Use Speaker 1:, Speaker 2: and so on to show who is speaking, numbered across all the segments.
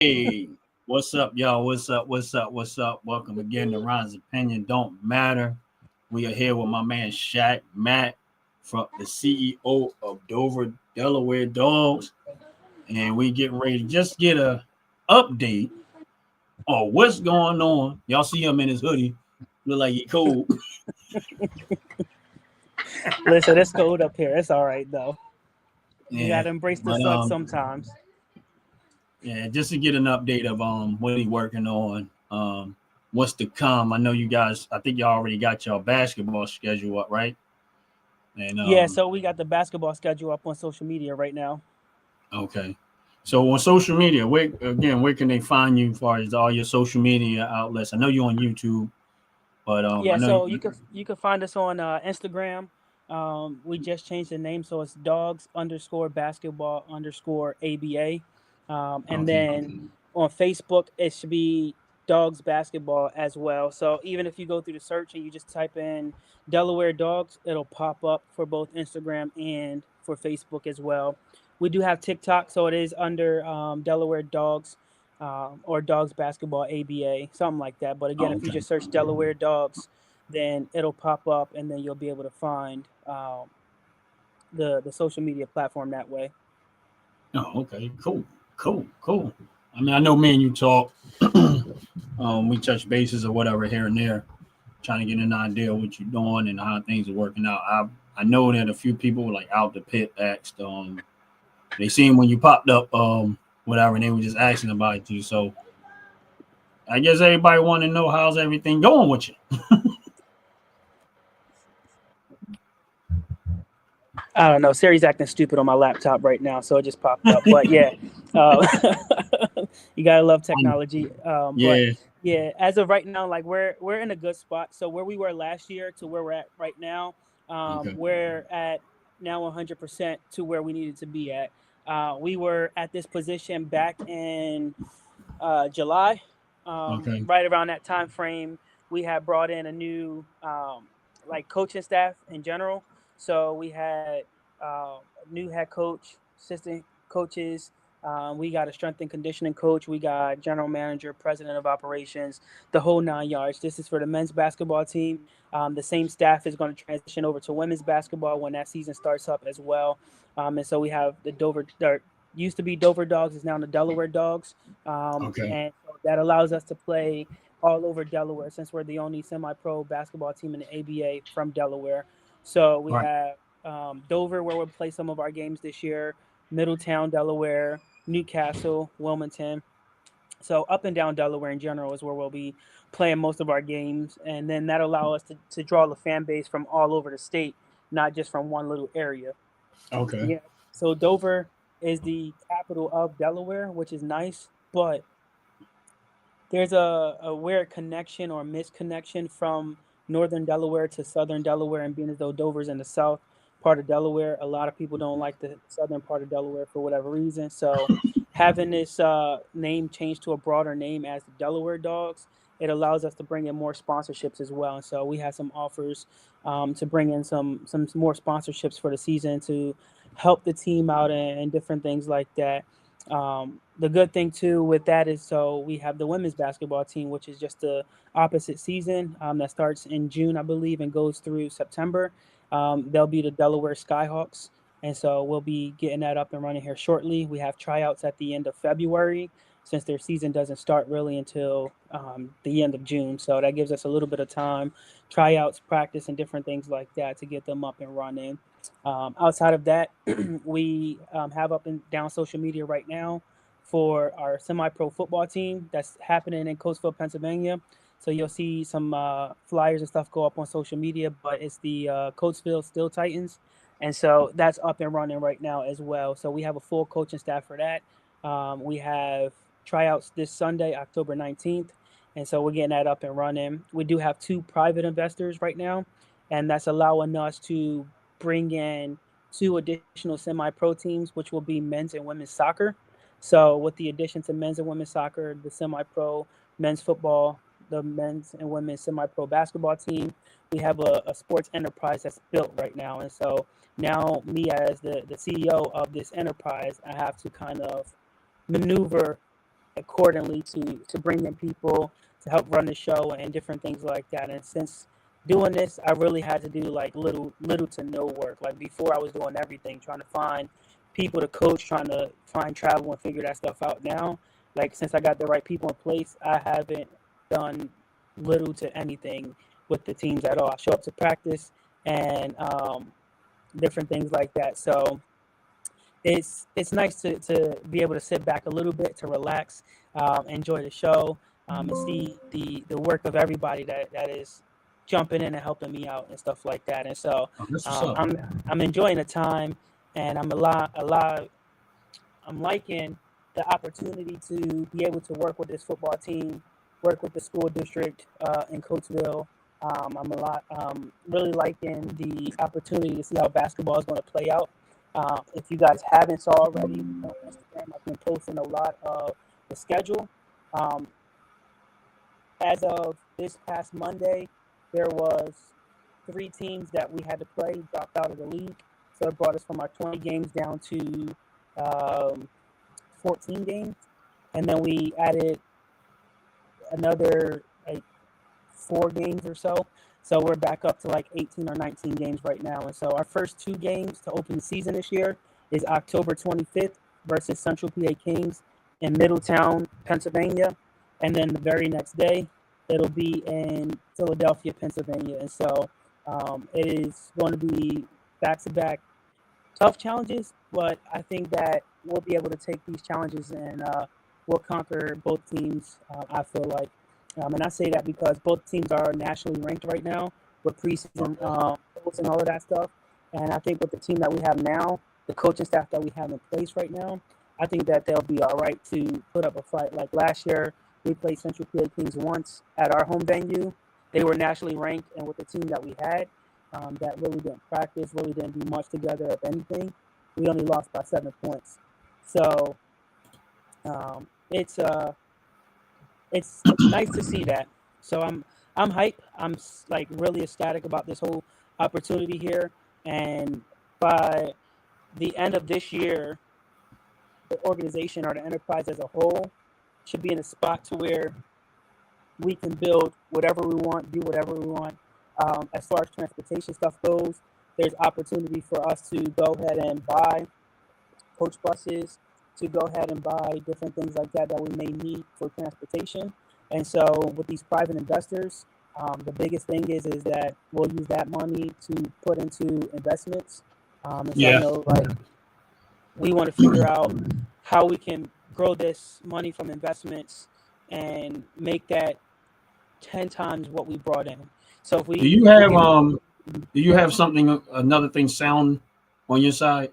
Speaker 1: Hey, what's up, y'all? What's up? What's up? What's up? Welcome again to Ron's Opinion Don't Matter. We are here with my man Shaq Matt, from the CEO of Dover, Delaware Dogs, and we getting ready to just get a update on what's going on. Y'all see him in his hoodie, look like he cold.
Speaker 2: Listen, it's cold up here. It's all right though. You
Speaker 1: Yeah,
Speaker 2: gotta embrace the
Speaker 1: but
Speaker 2: sun sometimes.
Speaker 1: yeah, just to get an update of what he working on, what's to come. I know you guys. I think y'all already got your basketball schedule up, right? And
Speaker 2: Yeah, so we got the basketball schedule up on social media right now.
Speaker 1: okay. So on social media, where can they find you as far as all your social media outlets? I know you're on YouTube, but I
Speaker 2: Yeah,
Speaker 1: know
Speaker 2: so you can find us on Instagram. We just changed the name, so it's dogs underscore basketball underscore ABA. And
Speaker 1: okay,
Speaker 2: then on Facebook, it should be dogs basketball as well. So even if you go through the search and you just type in Delaware Dogs, it'll pop up for both Instagram and for Facebook as well. We do have TikTok, so it is under Delaware Dogs or Dogs Basketball ABA, something like that. But again, if you
Speaker 1: okay,
Speaker 2: just search Delaware Dogs, then it'll pop up, and then you'll be able to find the social media platform that way.
Speaker 1: oh, okay, cool. I mean, I know me and you talk, we touch bases or whatever here and there, trying to get an idea of what you're doing and how things are working out. I know that a few people like out the pit asked, they seen when you popped up, whatever, and they were just asking about you. So I guess everybody want to know how's everything going with you.
Speaker 2: I don't know. Siri's acting stupid on my laptop right now, so it just popped up. But yeah, uh, you gotta love technology. But
Speaker 1: Yeah.
Speaker 2: yeah, as of right now, like we're in a good spot. So where we were last year to where we're at right now,
Speaker 1: Okay.
Speaker 2: we're at now 100% to where we needed to be at. We were at this position back in July,
Speaker 1: Okay.
Speaker 2: right around that time frame. We had brought in a new like coaching staff in general. So we had a new head coach, assistant coaches. We got a strength and conditioning coach. We got general manager, president of operations, the whole 9 yards. This is for the men's basketball team. The same staff is going to transition over to women's basketball when that season starts up as well. And so we have the Dover, used to be Dover Dogs, is now the Delaware Dogs.
Speaker 1: Okay.
Speaker 2: And so that allows us to play all over Delaware since we're the only semi-pro basketball team in the ABA from Delaware. So we
Speaker 1: Right.
Speaker 2: have Dover, where we'll play some of our games this year, Middletown, Delaware, Newcastle, Wilmington. So up and down Delaware in general is where we'll be playing most of our games, and then that allow us to draw the fan base from all over the state, not just from one little area.
Speaker 1: Okay.
Speaker 2: Yeah. So Dover is the capital of Delaware, which is nice, but there's a weird connection or misconnection from northern Delaware to southern Delaware, and being as though Dover's in the south part of Delaware, a lot of people don't like the southern part of Delaware for whatever reason. So having this name changed to a broader name as the Delaware Dogs, it allows us to bring in more sponsorships as well. And so we have some offers to bring in some more sponsorships for the season to help the team out and different things like that. The good thing too with that is so we have the women's basketball team, which is just the opposite season that starts in June, I believe, and goes through September. They'll be the Delaware Skyhawks, and so we'll be getting that up and running here shortly. We have tryouts at the end of February since their season doesn't start really until the end of June. So that gives us a little bit of time, tryouts, practice, and different things like that to get them up and running. Outside of that, we have up and down social media right now for our semi-pro football team that's happening in Coatesville, Pennsylvania. So you'll see some flyers and stuff go up on social media, but it's the Coatesville Steel Titans. And so that's up and running right now as well. So we have a full coaching staff for that. We have tryouts this Sunday, October 19th. And so we're getting that up and running. We do have two private investors right now, and that's allowing us to bring in two additional semi-pro teams, which will be men's and women's soccer. So with the addition to men's and women's soccer, the semi-pro men's football, the men's and women's semi-pro basketball team, we have a sports enterprise that's built right now. And so now me as the CEO of this enterprise, I have to kind of maneuver accordingly to bring in people to help run the show and different things like that. And since doing this, I really had to do like little to no work. Like before, I was doing everything, trying to find people to coach, trying to find travel and figure that stuff out. Now, like since I got the right people in place, I haven't done little to anything with the teams at all. I show up to practice and different things like that. So it's nice to be able to sit back a little bit, to relax, enjoy the show, and see the work of everybody that is jumping in and helping me out and stuff like that. And so I'm enjoying the time, and I'm liking the opportunity to be able to work with this football team, work with the school district in Coatesville. I'm really liking the opportunity to see how basketball is going to play out. If you guys haven't saw already on Instagram, I've been posting a lot of the schedule. As of this past Monday, there was 3 teams that we had to play dropped out of the league. So it brought us from our 20 games down to 14 games. And then we added another 4 games or so. So we're back up to like 18 or 19 games right now. And so our first 2 games to open the season this year is October 25th versus Central PA Kings in Middletown, Pennsylvania. And then the very next day, it'll be in Philadelphia, Pennsylvania. And so it is going to be back-to-back tough challenges, but I think that we'll be able to take these challenges and we'll conquer both teams, I feel like. And I say that because both teams are nationally ranked right now with preseason polls and all of that stuff. And I think with the team that we have now, the coaching staff that we have in place right now, I think that they'll be all right to put up a fight. Like last year, we played Central PA Kings once at our home venue. They were nationally ranked, and with the team that we had, that really didn't practice, really didn't do much together, if anything, we only lost by 7 points. So it's nice to see that. So I'm hyped. I'm like really ecstatic about this whole opportunity here. And by the end of this year, the organization or the enterprise as a whole should be in a spot to where we can build whatever we want, do whatever we want. As far as transportation stuff goes, there's opportunity for us to go ahead and buy coach buses, to go ahead and buy different things like that we may need for transportation. And so with these private investors, the biggest thing is that we'll use that money to put into investments. And so I know, like, we want to figure out how we can grow this money from investments and make that 10 times what we brought in. So if we
Speaker 1: do you have something, another thing sound on your side?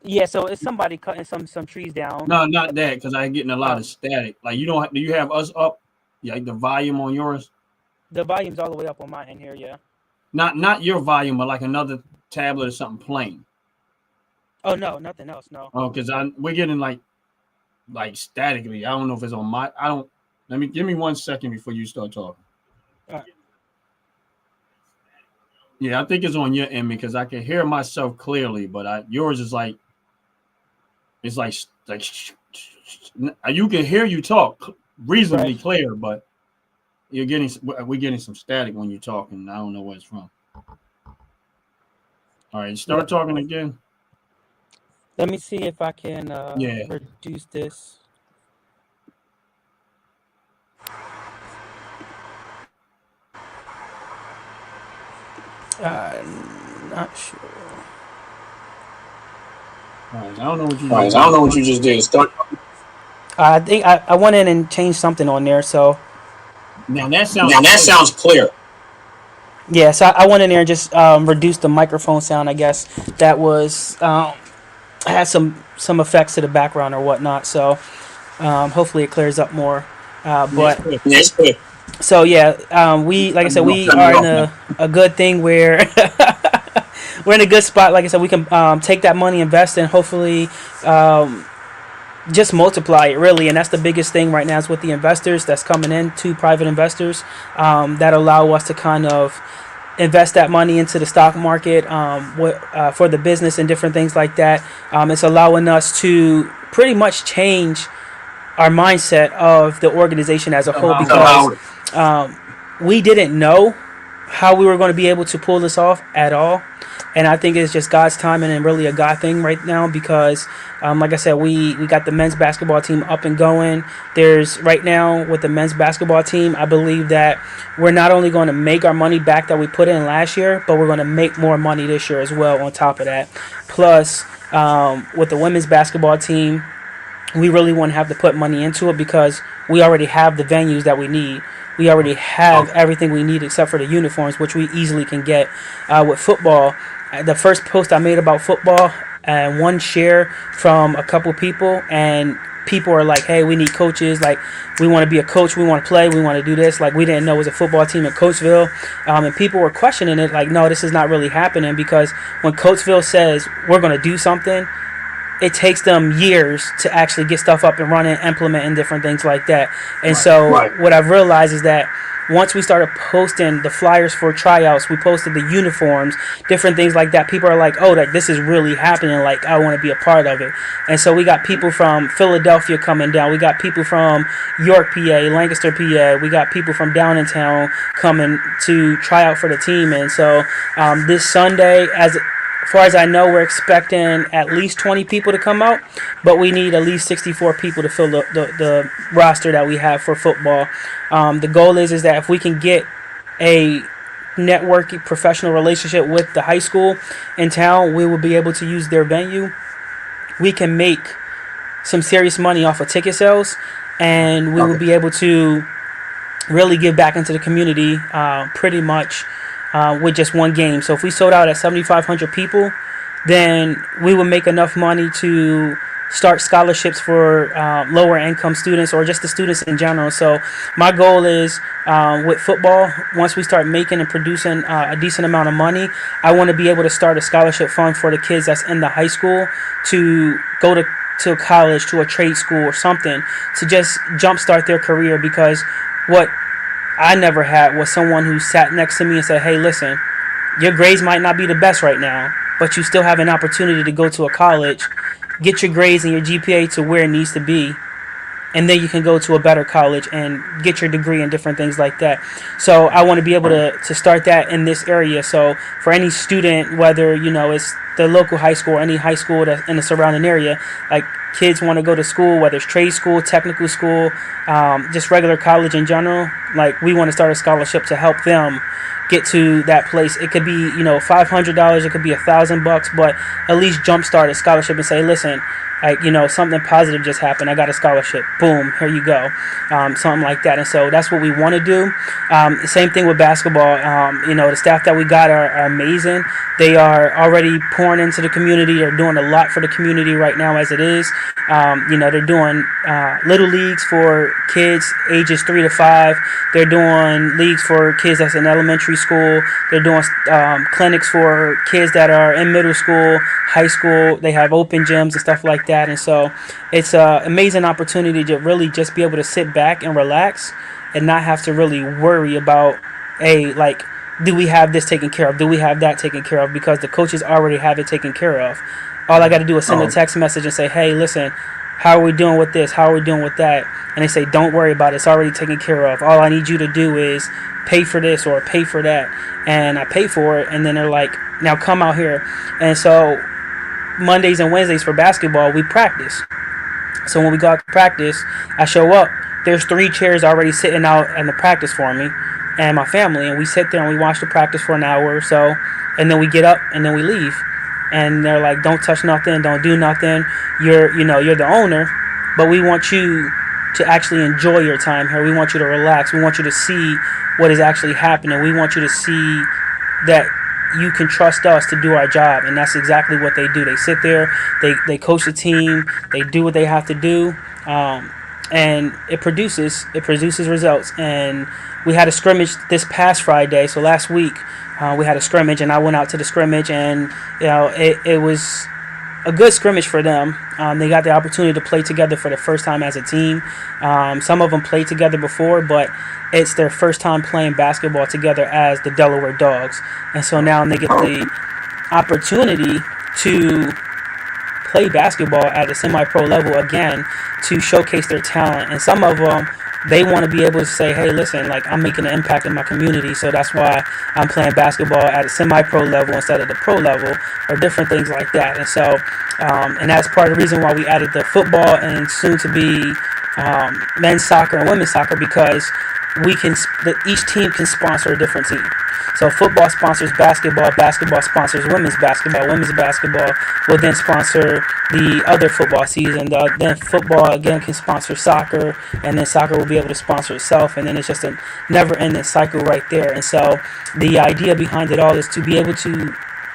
Speaker 2: Yeah, so it's somebody cutting some trees down.
Speaker 1: No, not that, because I'm getting a lot of static. Like do you have us up? Yeah, like the volume on yours?
Speaker 2: The volume's all the way up on my end here, yeah.
Speaker 1: Not your volume, but like another tablet or something playing.
Speaker 2: Oh no, nothing else, no.
Speaker 1: Oh, because we're getting like statically. I don't know if it's on my. I don't. Give me 1 second before you start talking.
Speaker 2: All right.
Speaker 1: Yeah, I think it's on your end because I can hear myself clearly, but yours is like. It's like you can hear you talk reasonably clear, but we're getting some static when you're talking. I don't know where it's from. All right, start talking again.
Speaker 2: Let me see if I can reduce this. Not sure.
Speaker 1: Right, I don't know what you just did. Start.
Speaker 2: I think I went in and changed something on there, so.
Speaker 1: Now that sounds clear.
Speaker 2: Yeah, so I went in there and just reduced the microphone sound. I guess that was had some effects to the background or whatnot. So hopefully it clears up more.
Speaker 1: Yes, clear.
Speaker 2: So yeah, we like I said, we are in a good thing where we're in a good spot. Like I said, we can take that money, invest, and hopefully just multiply it, really. And that's the biggest thing right now is with the investors that's coming in, 2 private investors that allow us to kind of invest that money into the stock market for the business and different things like that. It's allowing us to pretty much change our mindset of the organization as a whole,
Speaker 1: Somehow,
Speaker 2: because we didn't know how we were going to be able to pull this off at all. And I think it's just God's timing and really a God thing right now, because, like I said, we got the men's basketball team up and going. There's right now with the men's basketball team, I believe that we're not only going to make our money back that we put in last year, but we're going to make more money this year as well on top of that. Plus, with the women's basketball team, we really won't have to put money into it because we already have the venues that we need. We already have everything we need except for the uniforms, which we easily can get. With football, the first post I made about football, and one share from a couple people, and people are like, hey, we need coaches. Like, we want to be a coach. We want to play. We want to do this. Like, we didn't know it was a football team in Coatesville. And people were questioning it. Like, no, this is not really happening, because when Coatesville says we're going to do something, it takes them years to actually get stuff up and running, implement, and different things like that. And so what I've realized is that once we started posting the flyers for tryouts, we posted the uniforms, different things like that, people are like, oh, like, this is really happening. Like, I want to be a part of it. And so we got people from Philadelphia coming down. We got people from York, PA, Lancaster, PA. We got people from down in town coming to try out for the team. And so this Sunday, as far as I know, we're expecting at least 20 people to come out, but we need at least 64 people to fill the roster that we have for football. The goal is that if we can get a networking professional relationship with the high school in town, we will be able to use their venue. We can make some serious money off of ticket sales, and we will be able to really give back into the community pretty much with just one game. So if we sold out at 7,500 people, then we would make enough money to start scholarships for lower income students, or just the students in general. So my goal is with football, once we start making and producing a decent amount of money, I want to be able to start a scholarship fund for the kids that's in the high school to go to college, to a trade school or something, to just jumpstart their career. Because what I never had was someone who sat next to me and said, hey, listen, your grades might not be the best right now, but you still have an opportunity to go to a college, get your grades and your GPA to where it needs to be, and then you can go to a better college and get your degree and different things like that. So I want to be able to start that in this area. So for any student, whether, it's the local high school or any high school that's in the surrounding area, like, kids want to go to school, whether it's trade school, technical school, just regular college in general, like, we want to start a scholarship to help them get to that place. It could be, $500, it could be $1,000, but at least jumpstart a scholarship and say, listen, like, something positive just happened. I got a scholarship. Boom, here you go. Something like that. And so that's what we want to do. Same thing with basketball. The staff that we got are amazing. They are already pouring into the community. They're doing a lot for the community right now as it is. They're doing little leagues for kids ages 3 to 5. They're doing leagues for kids that's in elementary school. They're doing clinics for kids that are in middle school, high school. They have open gyms and stuff like that. And so it's an amazing opportunity to really just be able to sit back and relax and not have to really worry about, do we have this taken care of? Do we have that taken care of? Because the coaches already have it taken care of. All I got to do is send a text message and say, hey, listen, how are we doing with this? How are we doing with that? And they say, don't worry about it. It's already taken care of. All I need you to do is pay for this or pay for that. And I pay for it. And then they're like, now come out here. And so Mondays and Wednesdays for basketball, we practice. So when we go out to practice, I show up. There's 3 chairs already sitting out in the practice for me and my family. And we sit there and we watch the practice for an hour or so. And then we get up and then we leave. And they're like, don't touch nothing, don't do nothing. You're the owner, but we want you to actually enjoy your time here. We want you to relax. We want you to see what is actually happening. We want you to see that you can trust us to do our job. And that's exactly what they do. They sit there, they coach the team, they do what they have to do, and it produces results. And we had a scrimmage this past Friday, so last week we had a scrimmage, and I went out to the scrimmage, and it was a good scrimmage for them. They got the opportunity to play together for the first time as a team. Some of them played together before, but it's their first time playing basketball together as the Delaware Dawgs. And so now they get the opportunity to play basketball at a semi-pro level again to showcase their talent. And some of them, they want to be able to say, hey, listen, like I'm making an impact in my community, so that's why I'm playing basketball at a semi-pro level instead of the pro level, or different things like that. And so, and that's part of the reason why we added the football and soon to be men's soccer and women's soccer, because each team can sponsor a different team. So football sponsors basketball, basketball sponsors women's basketball will then sponsor the other football season. Then football again can sponsor soccer, and then soccer will be able to sponsor itself, and then it's just a never-ending cycle right there. And so the idea behind it all is to be able to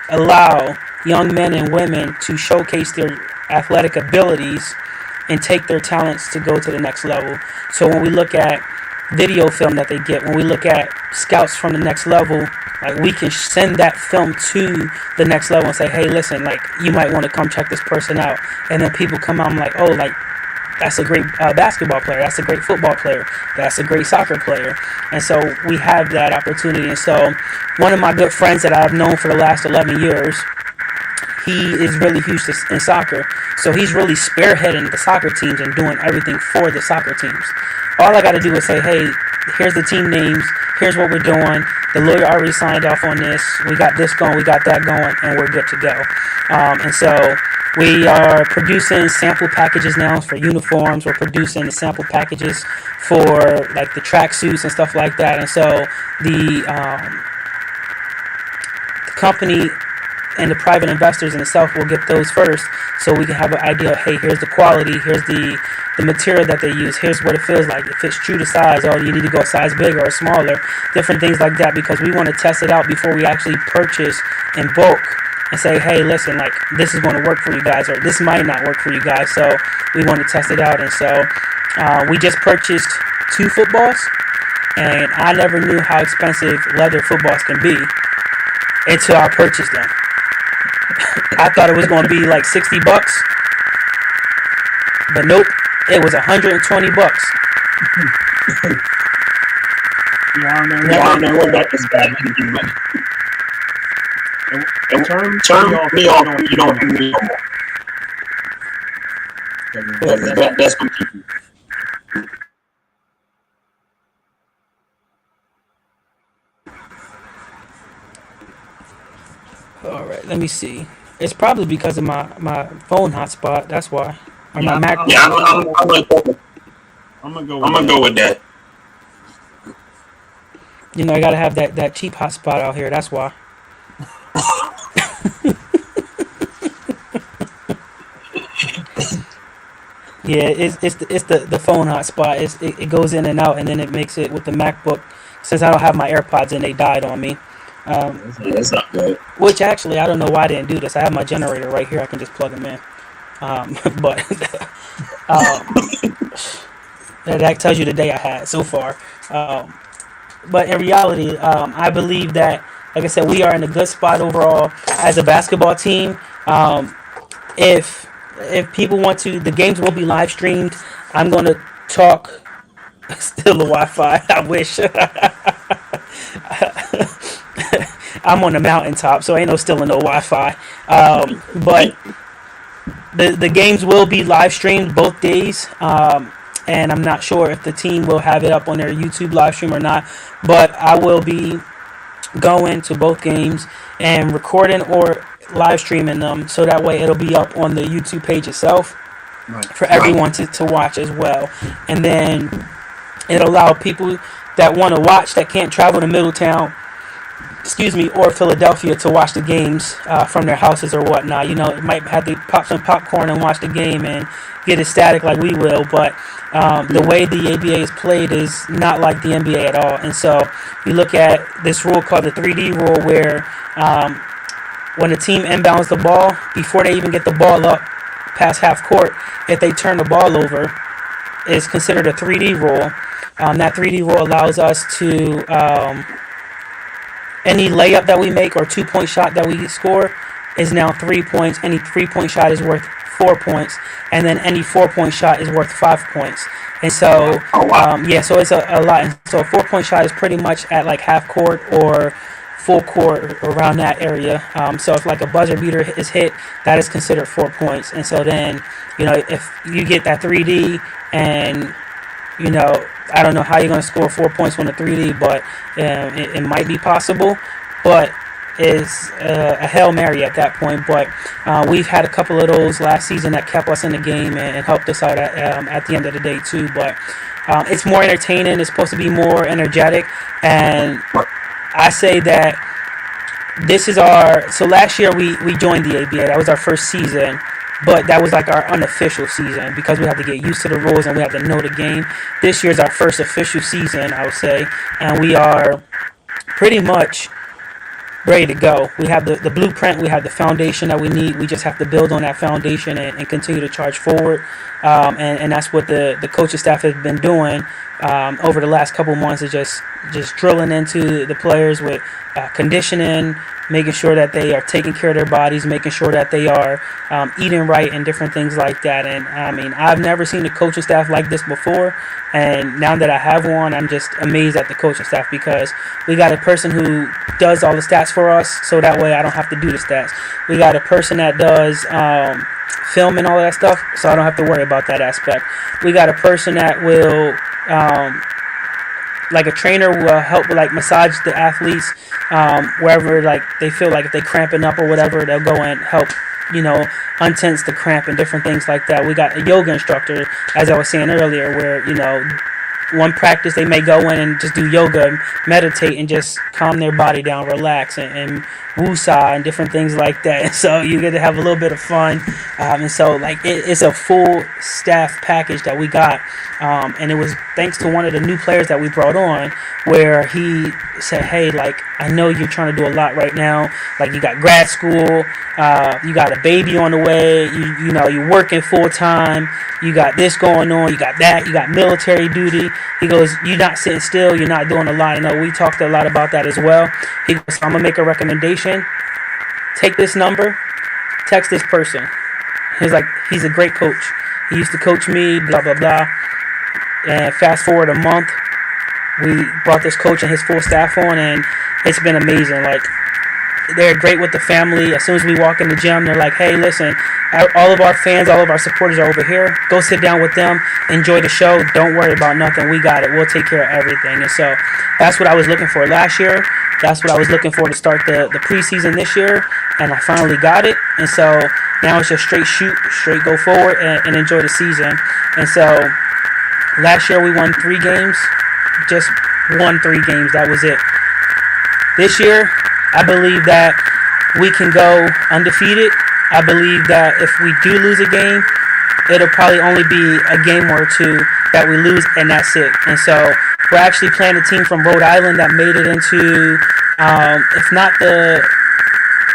Speaker 2: allow young men and women to showcase their athletic abilities and take their talents to go to the next level. So when we look at video film that they get, when we look at scouts from the next level, like we can send that film to the next level and say, hey, listen, like you might want to come check this person out. And then people come out and like, oh, like that's a great basketball player, that's a great football player, that's a great soccer player. And so we have that opportunity. And so one of my good friends that I've known for the last 11 years, he is really huge in soccer. So he's really spearheading the soccer teams and doing everything for the soccer teams. All I got to do is say, hey, here's the team names, here's what we're doing, the lawyer already signed off on this, we got this going, we got that going, and we're good to go. And so we are producing sample packages now for uniforms. We're producing the sample packages for like the track suits and stuff like that. And so the company and the private investors in itself will get those first, so we can have an idea of, hey, here's the quality, here's the material that they use, here's what it feels like, if it's true to size, or you need to go a size bigger or smaller, different things like that, because we want to test it out before we actually purchase in bulk and say, hey, listen, like this is going to work for you guys, or this might not work for you guys. So we want to test it out. And so we just purchased 2 footballs, and I never knew how expensive leather footballs can be until I purchased them. I thought it was going to be like $60, but nope, it was $120.
Speaker 1: Yeah, I don't know what that is bad. Turn me off. You don't do me no more. That's what you.
Speaker 2: All right, let me see. It's probably because of my phone hotspot. That's why. Or
Speaker 1: Yeah,
Speaker 2: my Mac.
Speaker 1: I'm gonna go with that.
Speaker 2: You know, I gotta have that cheap hotspot out here. That's why. Yeah, it's the phone hotspot. It goes in and out, and then it makes it with the MacBook. Since I don't have my AirPods in, they died on me.
Speaker 1: That's not good.
Speaker 2: Which actually, I don't know why I didn't do this. I have my generator right here. I can just plug them in. But that tells you the day I had so far. But in reality, I believe that, like I said, we are in a good spot overall as a basketball team. If people want to, the games will be live streamed. I'm going to talk. Still the Wi-Fi. I wish. I'm on the mountaintop, so ain't still no Wi-Fi. But the games will be live streamed both days. And I'm not sure if the team will have it up on their YouTube live stream or not. But I will be going to both games and recording or live streaming them, so that way it'll be up on the YouTube page itself for everyone to watch as well. And then it'll allow people that want to watch that can't travel to Middletown, or Philadelphia to watch the games from their houses or whatnot. You know, it might have to pop some popcorn and watch the game and get ecstatic like we will, but the way the ABA is played is not like the NBA at all. And so you look at this rule called the 3D rule, where when a team inbounds the ball, before they even get the ball up past half court, if they turn the ball over, is considered a 3D rule. That 3D rule allows us to any layup that we make or 2-point shot that we score is now 3 points. Any 3-point shot is worth 4 points, and then any 4-point shot is worth 5 points. And so, so it's a lot. And so a 4-point shot is pretty much at like half court, or full court around that area. So if like a buzzer beater is hit, that is considered 4 points. And so then, if you get that 3D and, I don't know how you're going to score 4 points on a 3D, but it might be possible. But is a Hail Mary at that point. But we've had a couple of those last season that kept us in the game and helped us out at the end of the day too. But it's more entertaining. It's supposed to be more energetic. And I say that so last year we joined the ABA. That was our first season. But that was like our unofficial season because we had to get used to the rules and we had to know the game. This year's our first official season, I would say. And we are pretty much ready to go. We have the blueprint. We have the foundation that we need. We just have to build on that foundation and continue to charge forward. And that's what the coaching staff has been doing over the last couple months, is just drilling into the players with conditioning, making sure that they are taking care of their bodies, making sure that they are eating right and different things like that. And I mean, I've never seen a coaching staff like this before. And now that I have one, I'm just amazed at the coaching staff because we got a person who does all the stats for us, so that way I don't have to do the stats. We got a person that does film and all of that stuff, so I don't have to worry about that aspect. We got a person that will like a trainer will help like massage the athletes wherever like they feel like if they cramping up or whatever, they'll go and help untense the cramp and different things like that. We got a yoga instructor, as I was saying earlier, where one practice they may go in and just do yoga, meditate, and just calm their body down, relax, and woosah and different things like that. And so you get to have a little bit of fun. And so like it's a full staff package that we got. And it was thanks to one of the new players that we brought on, where he said, hey, like, I know you're trying to do a lot right now. Like, you got grad school, you got a baby on the way, you're working full time, you got this going on, you got that, you got military duty. He goes, you're not sitting still, you're not doing a lot. I know we talked a lot about that as well. He goes, so I'm going to make a recommendation. Take this number, text this person. He's like, he's a great coach. He used to coach me, blah, blah, blah. And fast forward a month, we brought this coach and his full staff on, and it's been amazing. Like, they're great with the family. As soon as we walk in the gym, they're like, hey, listen, all of our fans, all of our supporters are over here. Go sit down with them. Enjoy the show. Don't worry about nothing. We got it. We'll take care of everything. And so that's what I was looking for last year. That's what I was looking for to start the preseason this year. And I finally got it. And so now it's just straight shoot, straight go forward, and enjoy the season. And so last year we won 3 games. Just won 3 games. That was it. This year, I believe that we can go undefeated. I believe that if we do lose a game, it'll probably only be a game or 2 that we lose, and that's it. And so we're actually playing a team from Rhode Island that made it into, if not the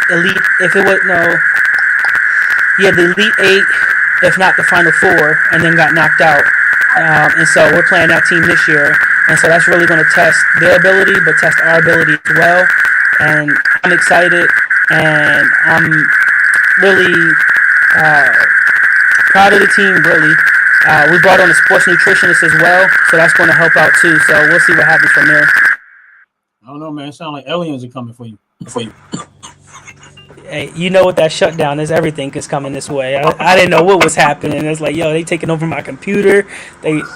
Speaker 2: elite, the elite 8, if not the final 4, and then got knocked out. And so we're playing that team this year. And so that's really going to test their ability, but test our ability as well. And I'm excited, and I'm really proud of the team, really. We brought on a sports nutritionist as well, so that's going to help out too. So we'll see what happens from there.
Speaker 1: I don't know, man. It sounds like aliens are coming for you.
Speaker 2: Hey, you know what that shutdown is? Everything is coming this way. I didn't know what was happening. It's like, yo, they taking over my computer.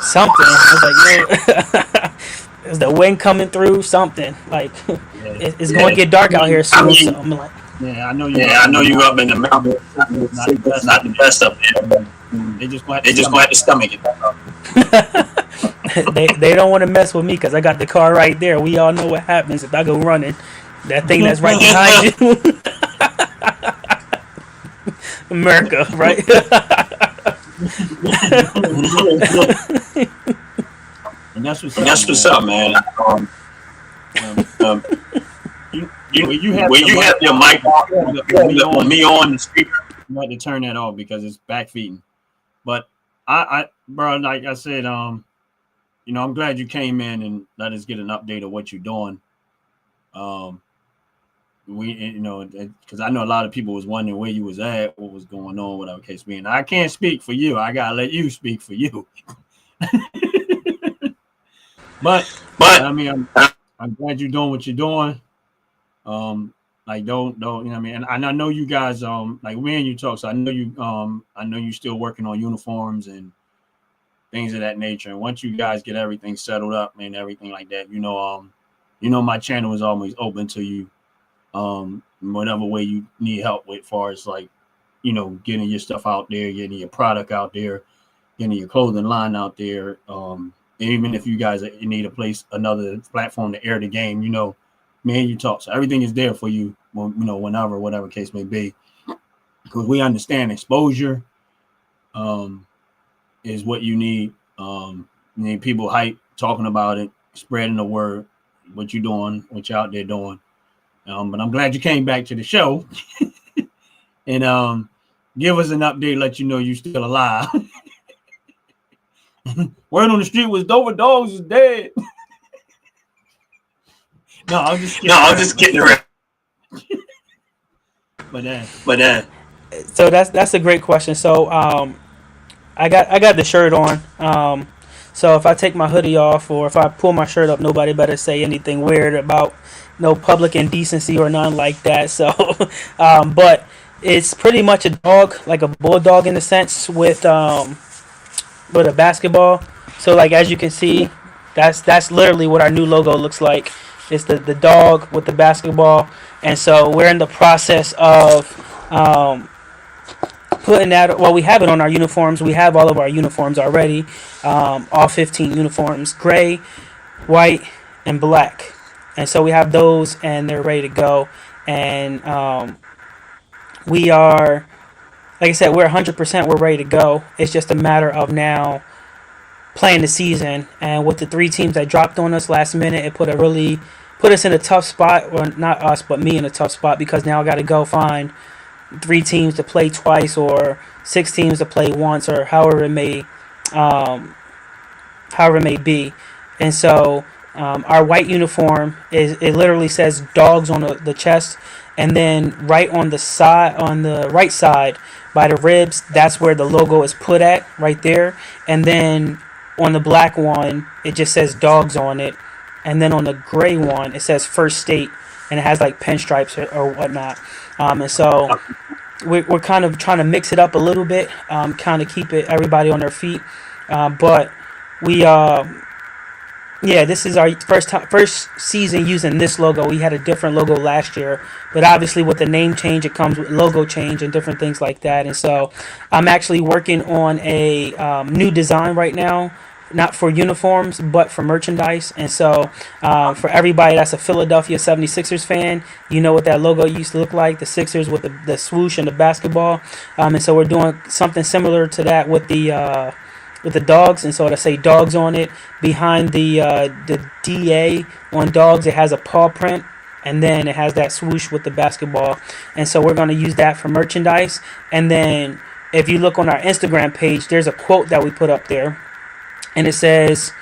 Speaker 2: Something. I was like, yo, is the wind coming through? Something. Like, it's going to get dark out here soon. So I'm like,
Speaker 1: I know you up in the mountains. Not the best up there. They just going to have to stomach it.
Speaker 2: they don't want to mess with me because I got the car right there. We all know what happens if I go running. That thing that's right behind you. America, right?
Speaker 1: And that's what's up, man. You have your mic on me on the speaker, you have to turn that off because it's back feeding. But bro, like I said, I'm glad you came in and let us get an update of what you're doing. Because I know a lot of people was wondering where you was at, what was going on, whatever case being. I can't speak for you. I gotta let you speak for you. but I mean, I'm glad you're doing what you're doing. Like don't you know what I mean? And I know you guys like me and you talk, so I know you still working on uniforms and things of that nature. And once you guys get everything settled up and everything like that, my channel is always open to you. Whatever way you need help with, far as like, getting your stuff out there, getting your product out there, getting your clothing line out there. Even if you guys need a place, another platform to air the game, me and you talk. So everything is there for you, whenever, whatever case may be. Because we understand exposure is what you need. You need people hype, talking about it, spreading the word, what you're doing, what you're out there doing. But I'm glad you came back to the show and give us an update, let you know you're still alive. Word on the street was Dawgs is dead. No, I'm just kidding around. But
Speaker 2: So that's a great question. So I got the shirt on. So if I take my hoodie off or if I pull my shirt up, nobody better say anything weird about no public indecency or none like that. So, but it's pretty much a dog, like a bulldog in a sense, with a basketball. So like as you can see, that's literally what our new logo looks like. It's the dog with the basketball, and so we're in the process of putting that. Well, we have it on our uniforms. We have all of our uniforms already, all 15 uniforms, gray, white, and black. And so we have those, and they're ready to go. And we are, like I said, we're 100%. We're ready to go. It's just a matter of now playing the season. And with the 3 teams that dropped on us last minute, it put us in a tough spot. Or not us, but me in a tough spot, because now I got to go find 3 teams to play twice or 6 teams to play once, or however it may be. And so our white uniform it literally says Dawgs on the chest, and then right on the right side by the ribs, that's where the logo is put at, right there. And then on the black one, it just says Dawgs on it, and then on the gray one, it says First State, and it has like pinstripes or whatnot. And so we're kind of trying to mix it up a little bit, kind of keep everybody on their feet. But we, this is our first season using this logo. We had a different logo last year, but obviously with the name change, it comes with logo change and different things like that. And so I'm actually working on a new design right now. Not for uniforms, but for merchandise. And so for everybody that's a Philadelphia 76ers fan, you know what that logo used to look like, the Sixers with the swoosh and the basketball. And so we're doing something similar to that with the Dawgs. And so to say Dawgs on it, behind the DA on Dawgs, it has a paw print. And then it has that swoosh with the basketball. And so we're going to use that for merchandise. And then if you look on our Instagram page, there's a quote that we put up there. And it says,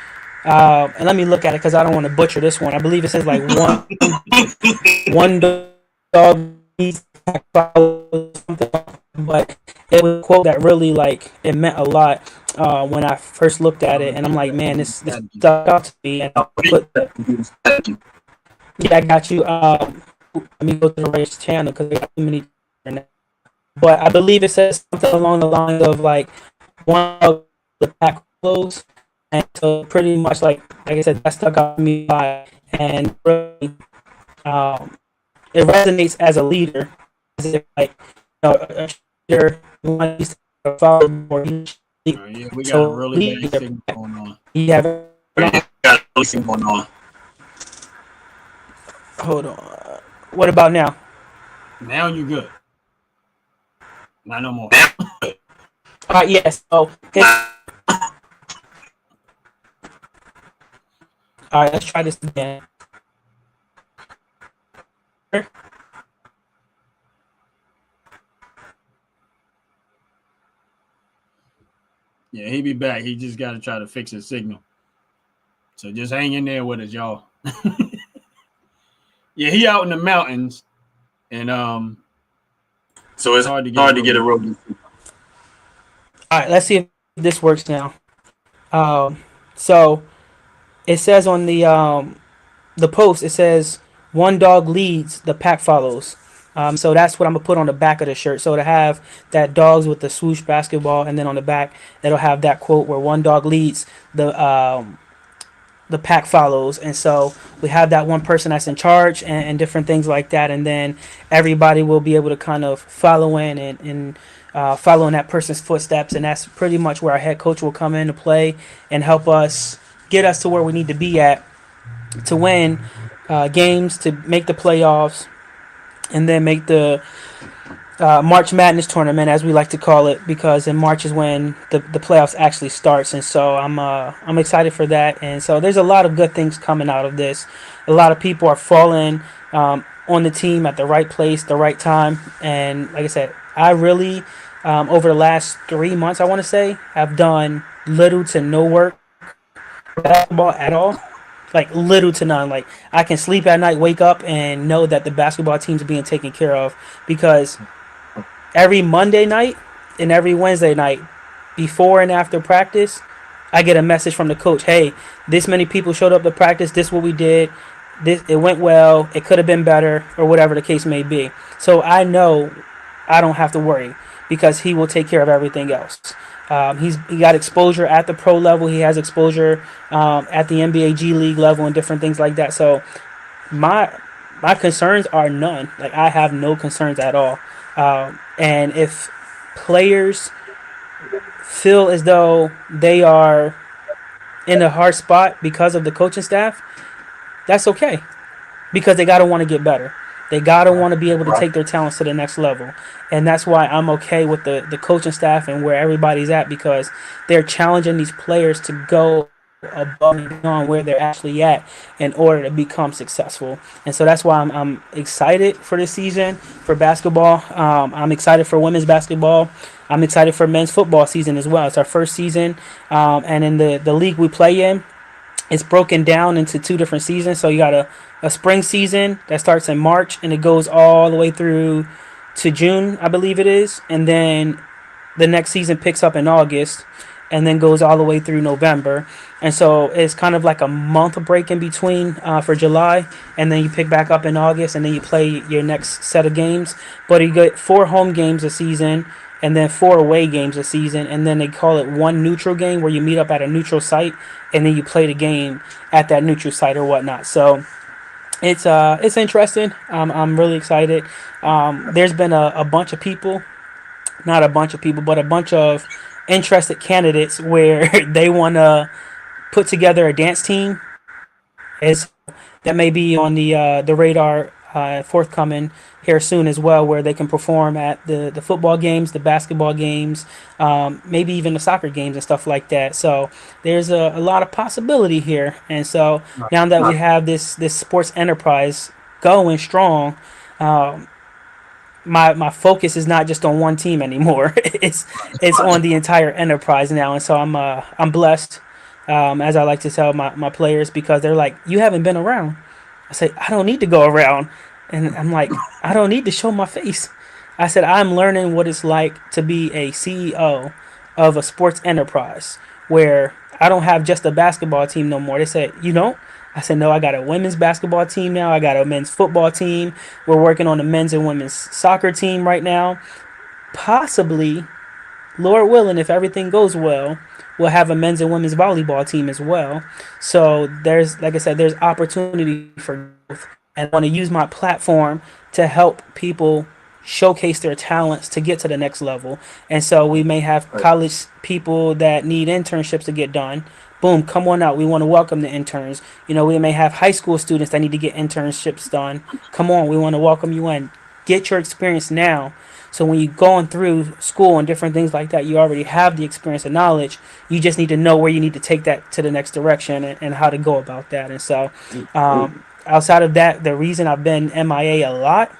Speaker 2: and let me look at it because I don't want to butcher this one. I believe it says like one dog needs to follow something, but it was a quote that really it meant a lot when I first looked at it, and I'm like, man, this stuck out to me. And I'll put I got you. Let me go to the right channel because they got too many. But I believe it says something along the lines of like one of the pack clothes. And so pretty much like I said, that stuck out to me and really, it resonates as a leader. As if a leader wants to follow more.
Speaker 1: Yeah, we got a really bad thing going on.
Speaker 2: Hold on. What about now?
Speaker 1: Now you're good. Not no more.
Speaker 2: All right. Yes. So all right, let's try this again.
Speaker 1: Yeah, he'll be back. He just got to try to fix his signal. So just hang in there with us, y'all. Yeah, he out in the mountains, and so it's hard to get a real.
Speaker 2: All right, let's see if this works now. So it says on the post, it says one dog leads, the pack follows. So that's what I'm gonna put on the back of the shirt. So to have that dogs with the swoosh basketball, and then on the back it'll have that quote where one dog leads, the pack follows. And so we have that one person that's in charge, and different things like that, and then everybody will be able to kind of follow in and follow in that person's footsteps. And that's pretty much where our head coach will come into play and help us get us to where we need to be at to win games, to make the playoffs, and then make the March Madness tournament, as we like to call it, because in March is when the playoffs actually starts. And so I'm excited for that. And so there's a lot of good things coming out of this. A lot of people are falling on the team at the right place, the right time. And like I said, I really over the last 3 months, I want to say, have done little to no work for basketball at all. Like little to none. Like I can sleep at night, wake up, and know that the basketball team's being taken care of, because every Monday night and every Wednesday night, before and after practice, I get a message from the coach. Hey, this many people showed up to practice. This is what we did. This, it went well. It could have been better, or whatever the case may be. So I know I don't have to worry, because he will take care of everything else. He got exposure at the pro level. He has exposure at the NBA G League level and different things like that. So my concerns are none. Like I have no concerns at all. And if players feel as though they are in a hard spot because of the coaching staff, that's okay, because they got to want to get better. They got to want to be able to take their talents to the next level. And that's why I'm okay with the coaching staff and where everybody's at, because they're challenging these players to go above and beyond where they're actually at in order to become successful. And so that's why I'm excited for this season for basketball. I'm excited for women's basketball. I'm excited for men's football season as well. It's our first season. And in the league we play in, it's broken down into 2 different seasons. So you got a spring season that starts in March and it goes all the way through to June, I believe it is. And then the next season picks up in August and then goes all the way through November. And so it's kind of like a month break in between for July, and then you pick back up in August, and then you play your next set of games. But you get 4 home games a season, and then 4 away games a season, and then they call it 1 neutral game, where you meet up at a neutral site, and then you play the game at that neutral site or whatnot. So it's interesting. I'm really excited. There's been a bunch of people, not a bunch of people, but a bunch of interested candidates where they want to put together a dance team. Is that may be on the radar forthcoming here soon as well, where they can perform at the football games, the basketball games, maybe even the soccer games and stuff like that. So there's a lot of possibility here. And so now that we have this sports enterprise going strong, my focus is not just on one team anymore. it's on the entire enterprise now. And so I'm blessed, as I like to tell my players, because they're like, you haven't been around. I say, I don't need to go around. And I'm like, I don't need to show my face. I said, I'm learning what it's like to be a CEO of a sports enterprise, where I don't have just a basketball team no more. They said, you don't? I said, no, I got a women's basketball team now. I got a men's football team. We're working on the men's and women's soccer team right now. Possibly, Lord willing, if everything goes well, we'll have a men's and women's volleyball team as well. So there's, like I said, there's opportunity for growth. And I want to use my platform to help people showcase their talents to get to the next level. And so we may have college people that need internships to get done. Boom, come on out. We want to welcome the interns. You know, we may have high school students that need to get internships done. Come on, we want to welcome you in. Get your experience now. So when you're going through school and different things like that, you already have the experience and knowledge. You just need to know where you need to take that to the next direction, and how to go about that. And so outside of that, the reason I've been MIA a lot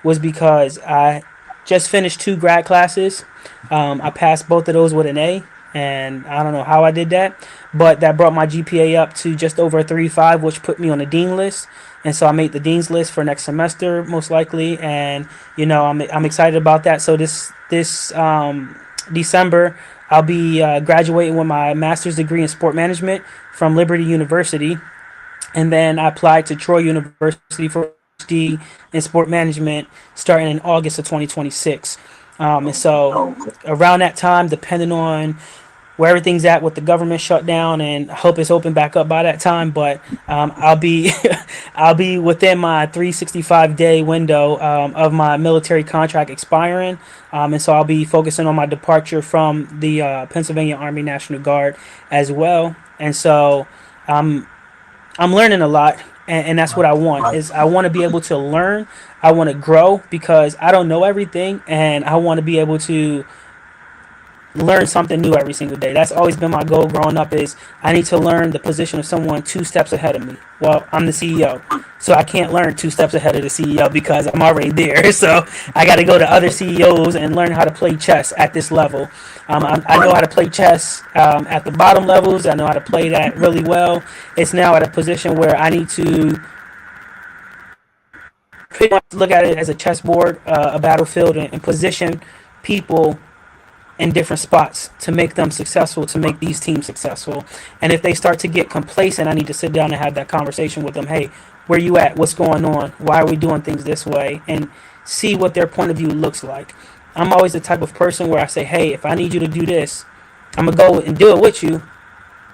Speaker 2: was because I just finished 2 grad classes. I passed both of those with an A, and I don't know how I did that, but that brought my GPA up to just over a 3.5, which put me on the dean list. And so I made the dean's list for next semester, most likely, and you know, I'm excited about that. So this December, I'll be graduating with my master's degree in sport management from Liberty University. And then I applied to Troy University for PhD in sport management starting in August of 2026. And so around that time, depending on where everything's at with the government shutdown, and I hope it's open back up by that time. But I'll be I'll be within my 365-day window of my military contract expiring, and so I'll be focusing on my departure from the Pennsylvania Army National Guard as well. And so I'm learning a lot, and that's what I want. Is I want to be able to learn. I want to grow because I don't know everything, and I want to be able to learn something new every single day. That's always been my goal growing up, is I need to learn the position of someone 2 steps ahead of me. Well, I'm the CEO, so I can't learn 2 steps ahead of the CEO because I'm already there. So I got to go to other CEOs and learn how to play chess at this level. I know how to play chess at the bottom levels. I know how to play that really well. It's now at a position where I need to pretty much look at it as a chessboard, a battlefield, and position people in different spots to make them successful, to make these teams successful. And if they start to get complacent, I need to sit down and have that conversation with them. Hey, where you at? What's going on? Why are we doing things this way? And see what their point of view looks like. I'm always the type of person where I say, hey, if I need you to do this, I'm going to go and do it with you,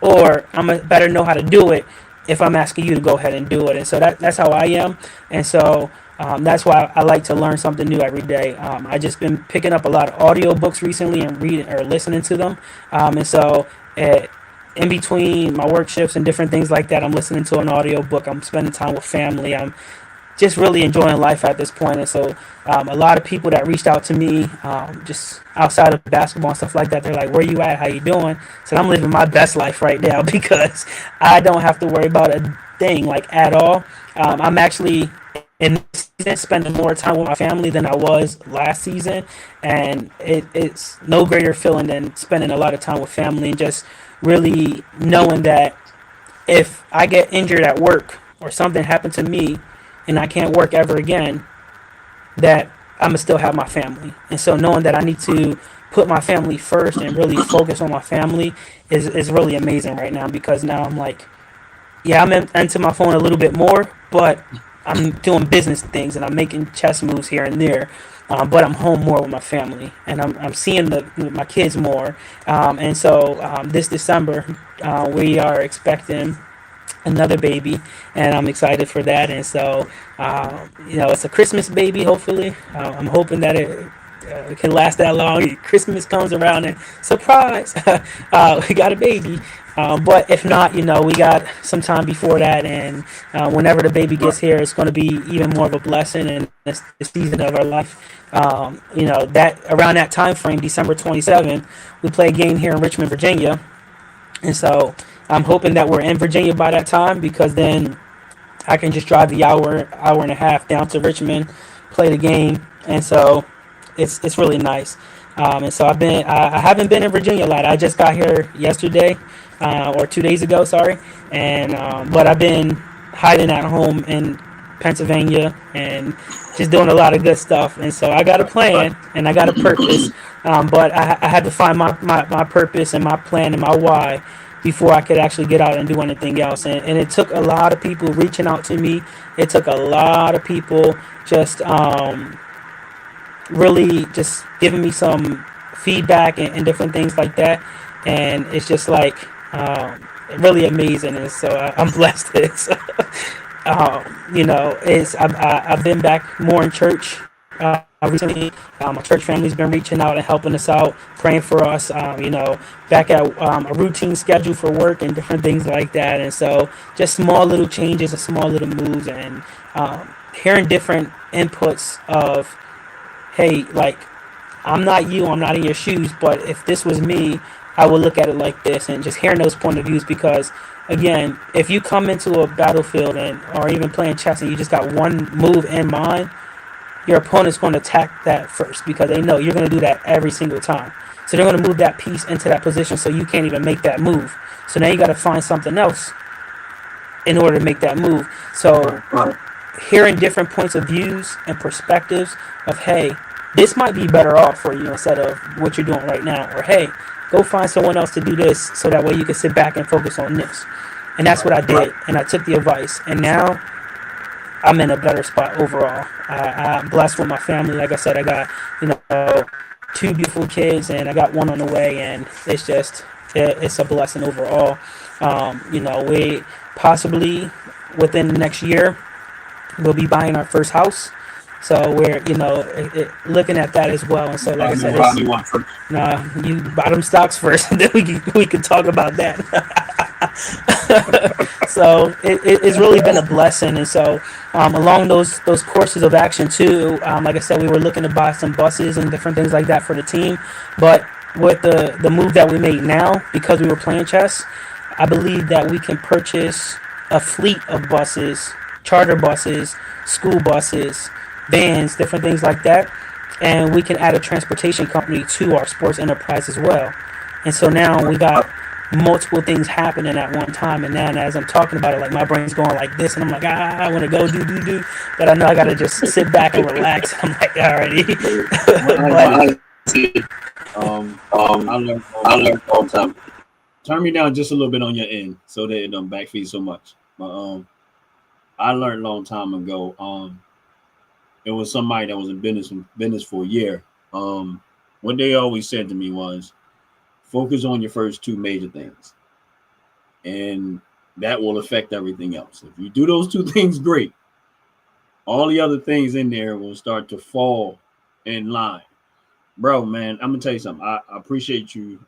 Speaker 2: or I'm going to better know how to do it if I'm asking you to go ahead and do it. And so that's how I am. And so that's why I like to learn something new every day. I just been picking up a lot of audio books recently and reading or listening to them. And so in between my work shifts and different things like that, I'm listening to an audio book. I'm spending time with family. I'm just really enjoying life at this point. And so a lot of people that reached out to me just outside of basketball and stuff like that, they're like, where you at? How you doing? So I'm living my best life right now because I don't have to worry about a thing like at all. I'm actually in this season spending more time with my family than I was last season, and it's no greater feeling than spending a lot of time with family and just really knowing that if I get injured at work or something happened to me and I can't work ever again, that I'm gonna still have my family. And so knowing that I need to put my family first and really focus on my family is really amazing right now, because now I'm like, yeah, I'm into my phone a little bit more, but I'm doing business things and I'm making chess moves here and there, but I'm home more with my family, and I'm seeing my kids more. And so this December, we are expecting another baby, and I'm excited for that. And so, it's a Christmas baby, hopefully. I'm hoping that it can last that long. Christmas comes around and surprise, we got a baby. But if not, we got some time before that, and whenever the baby gets here, it's going to be even more of a blessing, and it's the season of our life. That around that time frame, December 27th, we play a game here in Richmond, Virginia, and so I'm hoping that we're in Virginia by that time, because then I can just drive the hour and a half down to Richmond, play the game, and so it's really nice. And so I haven't been in Virginia a lot. I just got here yesterday, or 2 days ago, sorry. And but I've been hiding at home in Pennsylvania and just doing a lot of good stuff. And so I got a plan and I got a purpose. But I had to find my purpose and my plan and my why before I could actually get out and do anything else. And it took a lot of people reaching out to me. It took a lot of people just really just giving me some feedback and different things like that. And it's just like really amazing. And so I'm blessed. It's, I've been back more in church recently. My church family's been reaching out and helping us out, praying for us, back at a routine schedule for work and different things like that. And so just small little changes and small little moves, and hearing different inputs of, hey, like, I'm not you, I'm not in your shoes, but if this was me, I would look at it like this, and just hearing those point of views. Because again, if you come into a battlefield or even playing chess and you just got one move in mind, your opponent's going to attack that first, because they know you're going to do that every single time. So they're going to move that piece into that position so you can't even make that move. So now you got to find something else in order to make that move. So hearing different points of views and perspectives of, hey, this might be better off for you instead of what you're doing right now, or hey, go find someone else to do this, so that way you can sit back and focus on this. And that's what I did, and I took the advice, and now I'm in a better spot overall. I'm blessed with my family. Like I said, I got, you know, two beautiful kids, and I got one on the way, and it's a blessing overall. You know, we possibly within the next year we'll be buying our first house. So we're, you know, looking at that as well. And so, like I said, it's, nah, you buy them stocks first, and then we can talk about that. So it's really been a blessing. And so along those courses of action too, like I said, we were looking to buy some buses and different things like that for the team. But with the move that we made now, because we were playing chess, I believe that we can purchase a fleet of buses, charter buses, school buses, vans, different things like that, and we can add a transportation company to our sports enterprise as well. And so now we got multiple things happening at one time. And then as I'm talking about it, like my brain's going like this, and I'm like, I want to go do, but I know I gotta just sit back and relax. I'm like, alrighty.
Speaker 1: But I learned all the time. Turn me down just a little bit on your end so that it don't backfeed so much. But I learned a long time ago. It was somebody that was in business for a year. What they always said to me was, focus on your first two major things, and that will affect everything else. If you do those two things great, all the other things in there will start to fall in line. Bro, man, I'm gonna tell you something. I appreciate you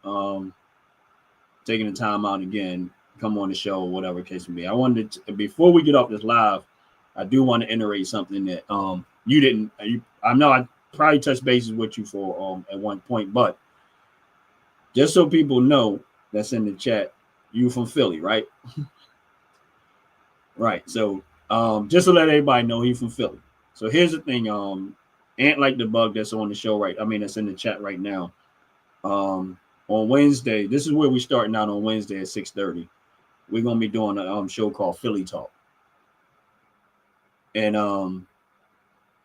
Speaker 1: taking the time out again, come on the show, whatever case may be. I wanted to, before we get off this live, I do want to iterate something that you didn't. I know I probably touched bases with you for at one point, but just so people know that's in the chat, you from Philly, right? Right. So just to let everybody know, he's from Philly. So here's the thing. Ant like the bug that's on the show, right? I mean, that's in the chat right now. On Wednesday, this is where we're starting out on Wednesday at 6:30. We're gonna be doing a show called Philly Talk. And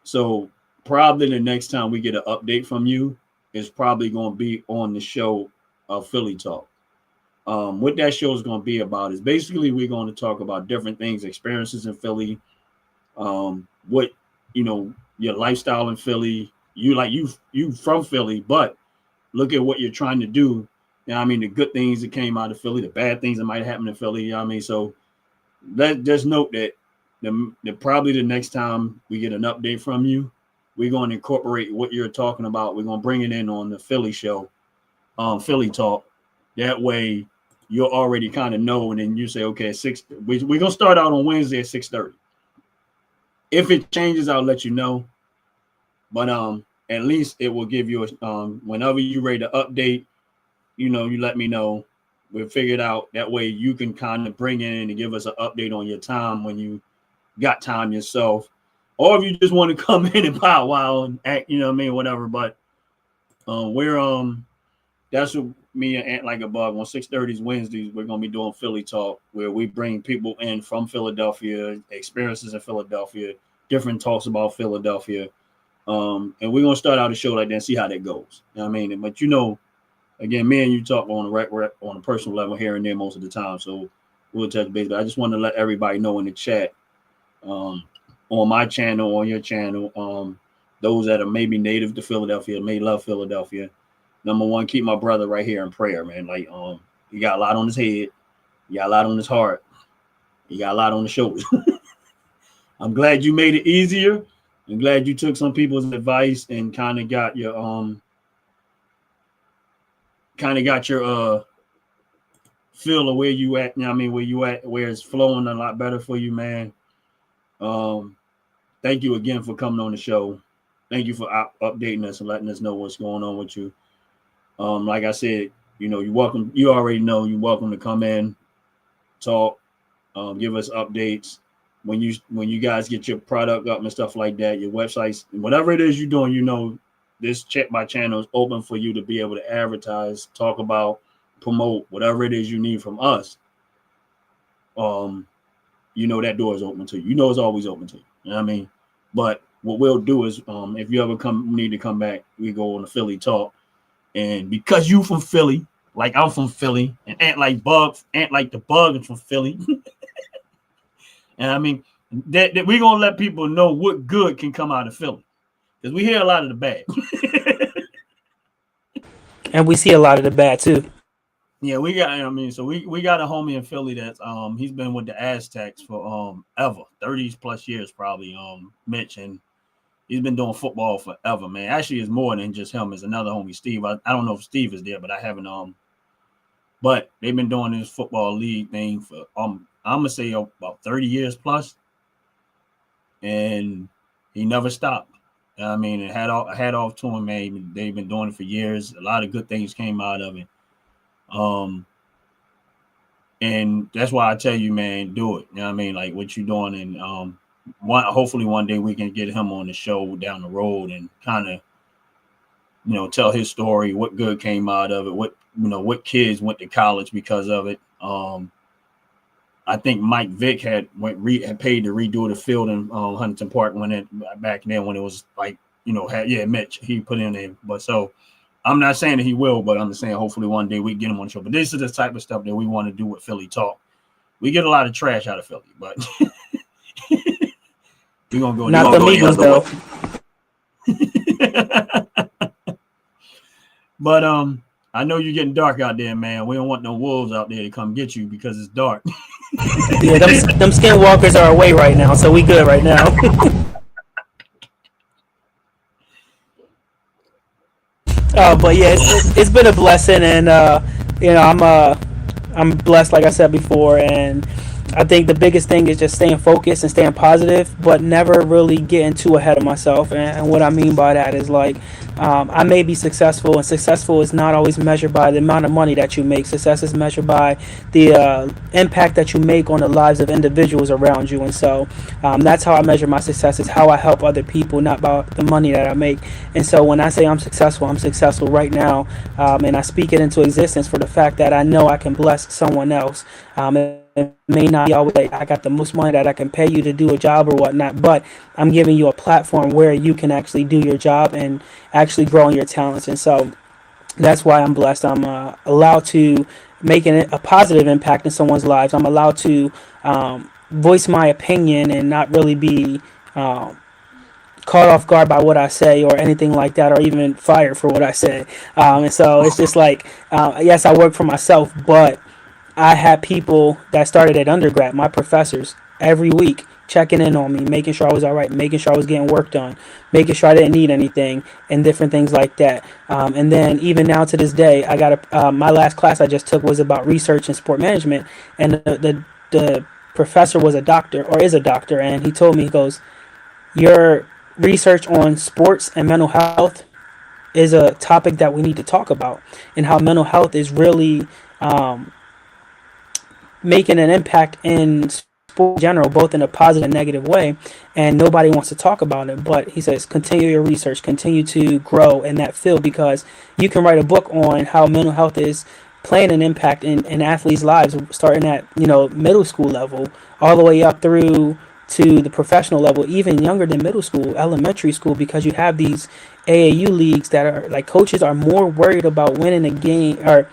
Speaker 1: so probably the next time we get an update from you is probably gonna be on the show of Philly Talk. What that show is going to be about is basically we're going to talk about different things, experiences in Philly, what your lifestyle in Philly. You from Philly, but look at what you're trying to do. You know, I mean, the good things that came out of Philly, the bad things that might happen in Philly. You know what I mean, so just note that the probably the next time we get an update from you, we're going to incorporate what you're talking about. We're going to bring it in on the Philly show, Philly Talk. That way, you'll already kind of know, and then you say, okay, at 6, we're gonna start out on Wednesday at 6:30. If it changes, I'll let you know. But at least it will give you a whenever you're ready to update, you let me know. We'll figure it out. That way you can kind of bring in and give us an update on your time when you got time yourself. Or if you just want to come in and powwow and act, whatever. But we're that's what me and Ant Like a Bug on 6:30 Wednesdays. We're gonna be doing Philly Talk, where we bring people in from Philadelphia, experiences in Philadelphia, different talks about Philadelphia, and we're gonna start out the show like that and see how that goes. You know what I mean? But again, me and you talk on a personal level here and there most of the time, so we'll touch base. But I just want to let everybody know in the chat, on my channel, on your channel, those that are maybe native to Philadelphia, may love Philadelphia. Number one, keep my brother right here in prayer, man. Like, he got a lot on his head, he got a lot on his heart, he got a lot on his shoulders. I'm glad you made it easier. I'm glad you took some people's advice and kind of got your feel of where you at. You know what I mean, where you at, where it's flowing a lot better for you, man. Thank you again for coming on the show. Thank you for updating us and letting us know what's going on with you. Like I said, you're welcome. You already know you're welcome to come in, talk, give us updates when you guys get your product up and stuff like that, your websites, whatever it is you're doing. This my channel is open for you to be able to advertise, talk about, promote whatever it is you need from us. That door is open to you. It's always open to you. You know what I mean? But what we'll do is, if you ever need to come back, we go on the Philly Talk. And because you from Philly, like I'm from Philly, and Ant like the bug is from Philly. And I mean, that we're gonna let people know what good can come out of Philly because we hear a lot of the bad.
Speaker 2: And we see a lot of the bad too.
Speaker 1: Yeah, we got. I mean, so we got a homie in Philly that's he's been with the Aztecs for ever 30 plus years probably Mitch, and he's been doing football forever, man. Actually, it's more than just him. It's another homie, Steve. I don't know if Steve is there, but I haven't but they've been doing this football league thing for I'm gonna say about 30 years plus, and he never stopped. I mean, it had off to him, man. They've been doing it for years. A lot of good things came out of it. And that's why I tell you, man, do it. You know what I mean? Like what you're doing, and hopefully one day we can get him on the show down the road and kind of, tell his story, what good came out of it, what kids went to college because of it. I think Mike Vick had paid to redo the field in Huntington Park back then when it was like, Mitch, he put in there. But so I'm not saying that he will, but I'm just saying hopefully one day we get him on the show. But this is the type of stuff that we want to do with Philly Talk. We get a lot of trash out of Philly, but we're going to go.
Speaker 2: Not the Eagles, though.
Speaker 1: But I know you're getting dark out there, man. We don't want no wolves out there to come get you because it's dark.
Speaker 2: Yeah, them skinwalkers are away right now, so we good right now. But yeah, it's been a blessing, and I'm blessed, like I said before, and I think the biggest thing is just staying focused and staying positive, but never really getting too ahead of myself. And what I mean by that is like, I may be successful, and successful is not always measured by the amount of money that you make. Success is measured by the impact that you make on the lives of individuals around you. And so that's how I measure my success, is how I help other people, not by the money that I make. And so when I say I'm successful right now, and I speak it into existence for the fact that I know I can bless someone else. It may not be always like I got the most money that I can pay you to do a job or whatnot, but I'm giving you a platform where you can actually do your job and actually grow in your talents. And so that's why I'm blessed. I'm allowed to make a positive impact in someone's lives. I'm allowed to voice my opinion and not really be caught off guard by what I say or anything like that, or even fired for what I say. And so it's just like, yes, I work for myself, but I had people that started at undergrad, my professors, every week checking in on me, making sure I was all right, making sure I was getting work done, making sure I didn't need anything, and different things like that. And then even now to this day, I got my last class I just took was about research and sport management, and the professor was a doctor, or is a doctor, and he told me, he goes, your research on sports and mental health is a topic that we need to talk about, and how mental health is really making an impact in sport in general, both in a positive and negative way, and nobody wants to talk about it. But he says, continue your research, continue to grow in that field, because you can write a book on how mental health is playing an impact in athletes' lives, starting at middle school level all the way up through to the professional level, even younger than middle school, elementary school, because you have these AAU leagues that are like, coaches are more worried about winning a game, or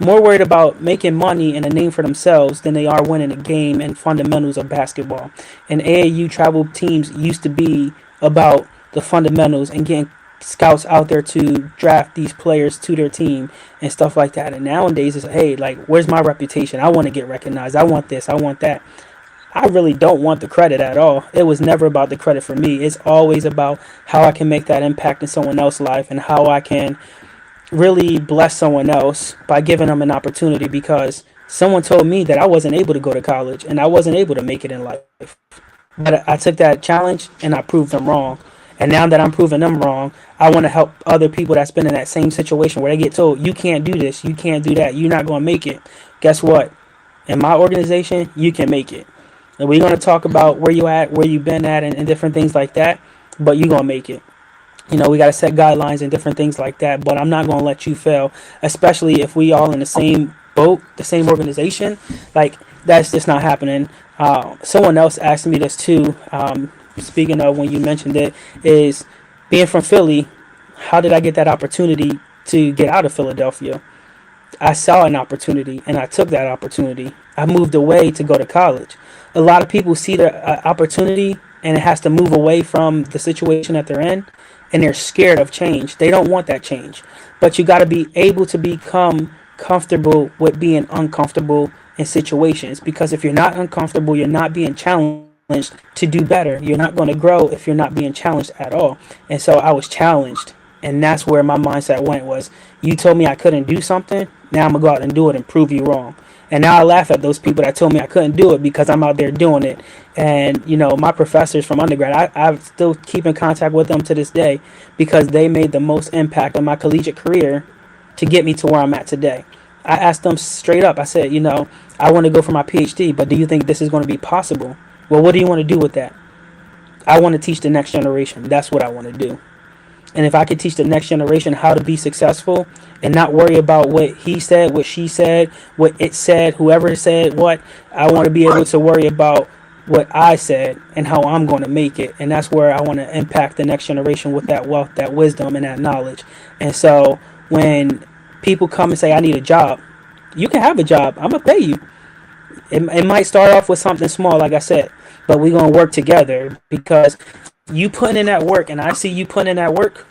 Speaker 2: more worried about making money and a name for themselves than they are winning a game and fundamentals of basketball. And AAU travel teams used to be about the fundamentals and getting scouts out there to draft these players to their team and stuff like that. And nowadays it's, hey, like, where's my reputation? I want to get recognized. I want this. I want that. I really don't want the credit at all. It was never about the credit for me. It's always about how I can make that impact in someone else's life, and how I can really bless someone else by giving them an opportunity, because someone told me that I wasn't able to go to college and I wasn't able to make it in life. But I took that challenge and I proved them wrong. And now that I'm proving them wrong, I want to help other people that's been in that same situation where they get told, you can't do this, you can't do that, you're not going to make it. Guess what? In my organization, you can make it. And we're going to talk about where you at, where you've been at, and different things like that, but you're going to make it. We got to set guidelines and different things like that, but I'm not going to let you fail, especially if we all in the same boat, the same organization. Like, that's just not happening. Someone else asked me this too, speaking of when you mentioned it, is being from Philly, how did I get that opportunity to get out of Philadelphia? I saw an opportunity and I took that opportunity. I moved away to go to college. A lot of people see the opportunity and it has to move away from the situation that they're in, and they're scared of change. They don't want that change. But you got to be able to become comfortable with being uncomfortable in situations, because if you're not uncomfortable, you're not being challenged to do better. You're not going to grow if you're not being challenged at all. And so I was challenged, and that's where my mindset went. Was, you told me I couldn't do something, now I'm gonna go out and do it and prove you wrong. And now I laugh at those people that told me I couldn't do it because I'm out there doing it. And my professors from undergrad, I still keep in contact with them to this day, because they made the most impact on my collegiate career to get me to where I'm at today. I asked them straight up. I said, I want to go for my PhD, but do you think this is going to be possible? Well, what do you want to do with that? I want to teach the next generation. That's what I want to do. And if I could teach the next generation how to be successful and not worry about what he said, what she said, what it said, whoever said what, I want to be able to worry about what I said and how I'm going to make it. And that's where I want to impact the next generation with that wealth, that wisdom, and that knowledge. And so when people come and say, I need a job, you can have a job. I'm going to pay you. It might start off with something small, like I said, but we're going to work together, because you putting in that work and I see you putting in that work.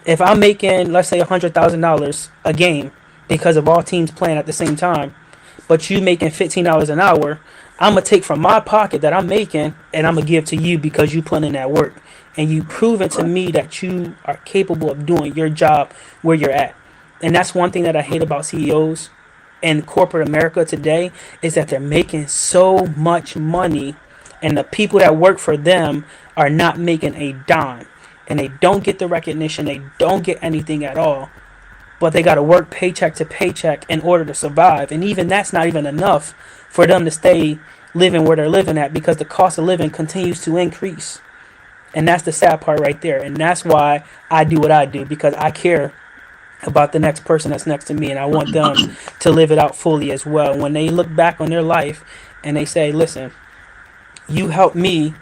Speaker 2: If I'm making, let's say, $100,000 a game because of all teams playing at the same time, but you making $15 an hour, I'm gonna take from my pocket that I'm making and I'm gonna give to you because you put in that work and you proven to me that you are capable of doing your job where you're at. And that's one thing that I hate about CEOs in corporate America today, is that they're making so much money and the people that work for them are not making a dime, and they don't get the recognition, they don't get anything at all, but they got to work paycheck to paycheck in order to survive. And even that's not even enough for them to stay living where they're living at, because the cost of living continues to increase. And that's the sad part right there. And that's why I do what I do, because I care about the next person that's next to me, and I want them to live it out fully as well. When they look back on their life and they say, listen, you helped me,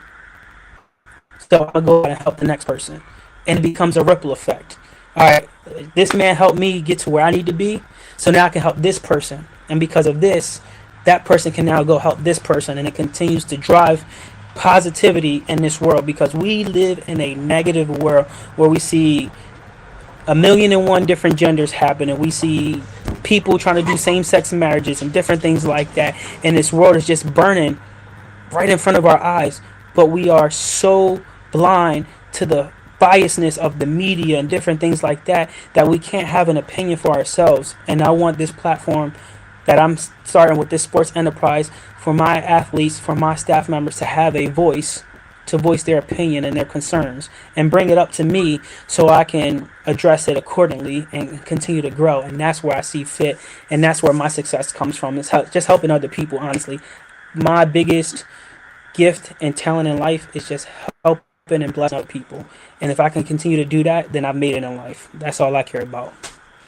Speaker 2: so I'll go out and help the next person. And it becomes a ripple effect. All right, this man helped me get to where I need to be, so now I can help this person. And because of this, that person can now go help this person, and it continues to drive positivity in this world, because we live in a negative world where we see 1,000,001 different genders happen, and we see people trying to do same-sex marriages and different things like that, and this world is just burning right in front of our eyes. But we are so blind to the biasness of the media and different things like that, that we can't have an opinion for ourselves. And I want this platform that I'm starting with, this sports enterprise, for my athletes, for my staff members to have a voice, to voice their opinion and their concerns and bring it up to me so I can address it accordingly and continue to grow. And that's where I see fit, and that's where my success comes from, is just helping other people. Honestly, my biggest gift and talent in life is just helping and blessing other people. And if I can continue to do that, then I've made it in life. That's all I care about.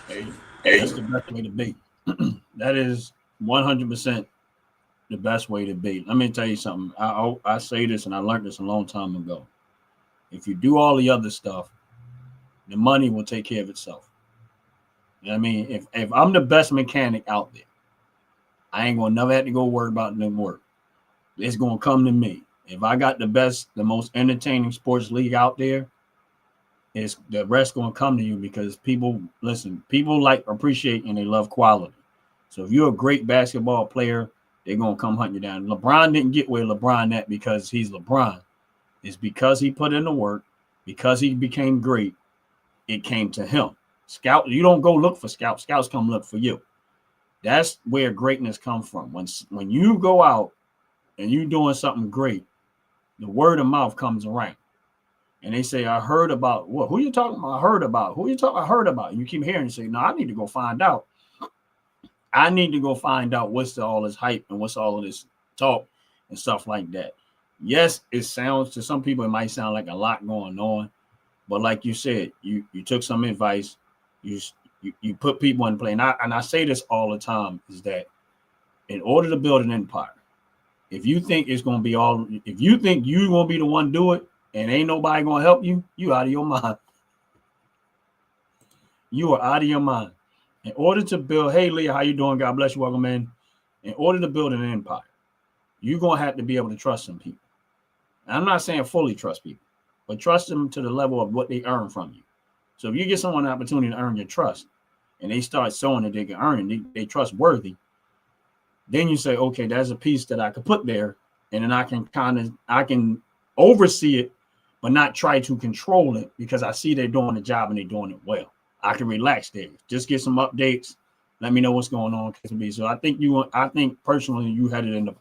Speaker 1: Hey, that's the best way to be. That is 100% the best way to be. Let me tell you something. I say this, and I learned this a long time ago. If you do all the other stuff, the money will take care of itself. You know what I mean? If I'm the best mechanic out there, I ain't gonna never have to go worry about no work. It's gonna come to me. If I got the most entertaining sports league out there, it's the rest gonna come to you, because people like, appreciate, and they love quality. So if you're a great basketball player, they're gonna come hunt you down. LeBron didn't get where LeBron at because he's LeBron. It's because he put in the work, because he became great. It came to him. Scout, you don't go look for scouts. Scouts come look for you. That's where greatness comes from. When you go out and you're doing something great, the word of mouth comes around. And they say, I heard about, what? Who you talking about? I heard about. Who you talking? I heard about. And you keep hearing and say, no, I need to go find out. I need to go find out what's all this hype and what's all of this talk and stuff like that. Yes, it sounds, to some people, it might sound like a lot going on. But like you said, you took some advice. You put people in play. And I say this all the time, is that in order to build an empire, if you think you're going to be the one to do it and ain't nobody going to help you, you out of your mind. You are out of your mind. In order to build, hey Leah, how you doing? God bless you. Welcome in. In order to build an empire, you're gonna have to be able to trust some people. And I'm not saying fully trust people, but trust them to the level of what they earn from you. So if you get someone an opportunity to earn your trust, and they start showing that they can earn it, they trustworthy, then you say, okay, there's a piece that I could put there, and then I can oversee it, but not try to control it because I see they're doing the job and they're doing it well. I can relax there, just get some updates, let me know what's going on. So I think personally you headed in the,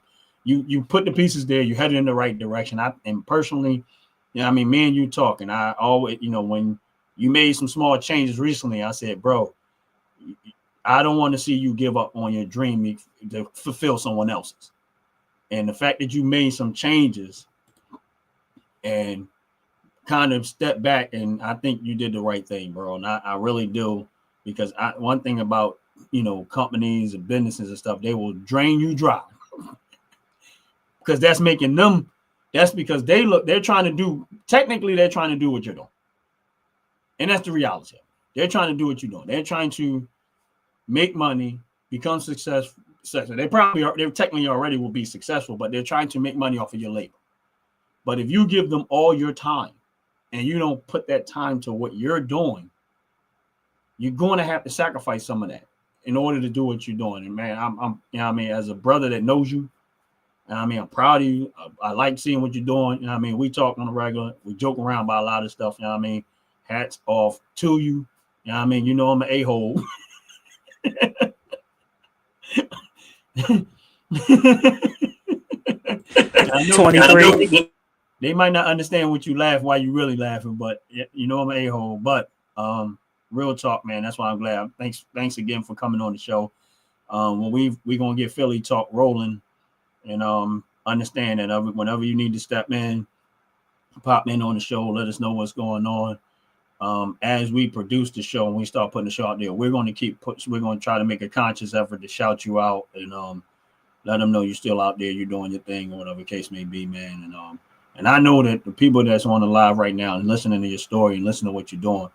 Speaker 1: you put the pieces there, you headed in the right direction. And personally, I mean, me and you talking, I always, when you made some small changes recently, I said, bro, I don't want to see you give up on your dream to fulfill someone else's. And the fact that you made some changes and kind of step back, and I think you did the right thing, bro. And I really do, because one thing about companies and businesses and stuff, they will drain you dry because that's making them. That's because they're trying to do what you're doing, and that's the reality. They're trying to do what you're doing. They're trying to make money, become successful. They technically already will be successful, but they're trying to make money off of your labor. But if you give them all your time and you don't put that time to what you're doing, you're going to have to sacrifice some of that in order to do what you're doing. And man, I'm as a brother that knows you, I'm proud of you. I like seeing what you're doing. We talk on the regular, we joke around about a lot of stuff. Hats off to you. I'm an a-hole.
Speaker 2: 23.
Speaker 1: They might not understand what you laugh, why you really laughing, but I'm an a-hole. But real talk, man. That's why I'm glad. Thanks again for coming on the show. We're gonna get Philly talk rolling, and understand that whenever you need to step in, pop in on the show, let us know what's going on. As we produce the show and we start putting the show out there, we're going to try to make a conscious effort to shout you out and let them know you're still out there, you're doing your thing, or whatever the case may be, man. And I know that the people that's on the live right now and listening to your story and listening to what you're doing,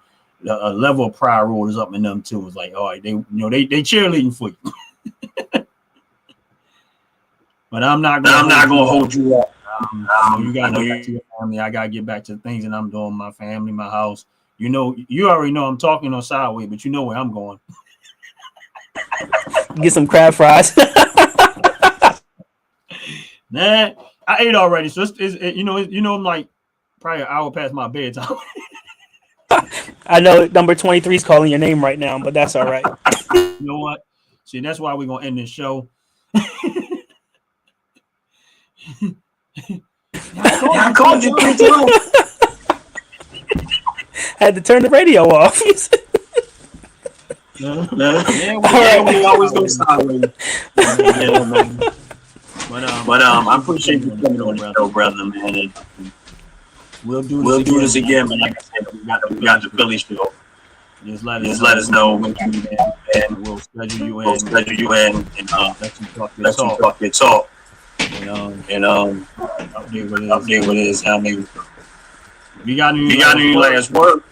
Speaker 1: a level of pride roll is up in them too. It's like, all right, they cheerleading for you. But I'm not going to hold you up. You got to get back to your family. I got to get back to the things that I'm doing, my family, my house. You already know I'm talking on sideways, but you know where I'm going.
Speaker 2: Get some crab fries.
Speaker 1: Nah, I ate already, so I'm like probably an hour past my bedtime.
Speaker 2: I know number 23 is calling your name right now, but that's all right.
Speaker 1: You know what? See, that's why we're gonna end this show. I called you 3 times.
Speaker 2: Had to turn the radio off.
Speaker 1: We always go sideways. But I appreciate you coming on the show, brother, man. We'll do this again, but like I said, we got the Philly show. Just let us know when you do that, and we'll schedule you in, and let you talk your talk. And update what it is. You got any last word?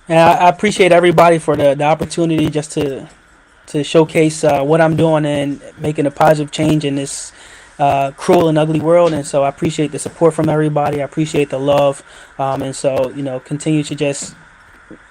Speaker 2: And I appreciate everybody for the opportunity just to showcase what I'm doing and making a positive change in this cruel and ugly world. And so I appreciate the support from everybody. I appreciate the love. And so, continue to just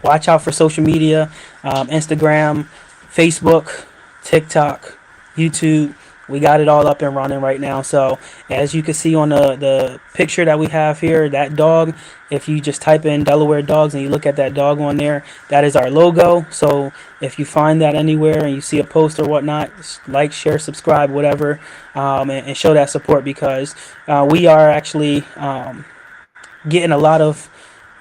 Speaker 2: watch out for social media, Instagram, Facebook, TikTok, YouTube. We got it all up and running right now. So as you can see on the picture that we have here, that dog, if you just type in Delaware Dawgs and you look at that dog on there, that is our logo. So if you find that anywhere and you see a post or whatnot, like, share, subscribe, whatever, and show that support, because we are actually getting a lot of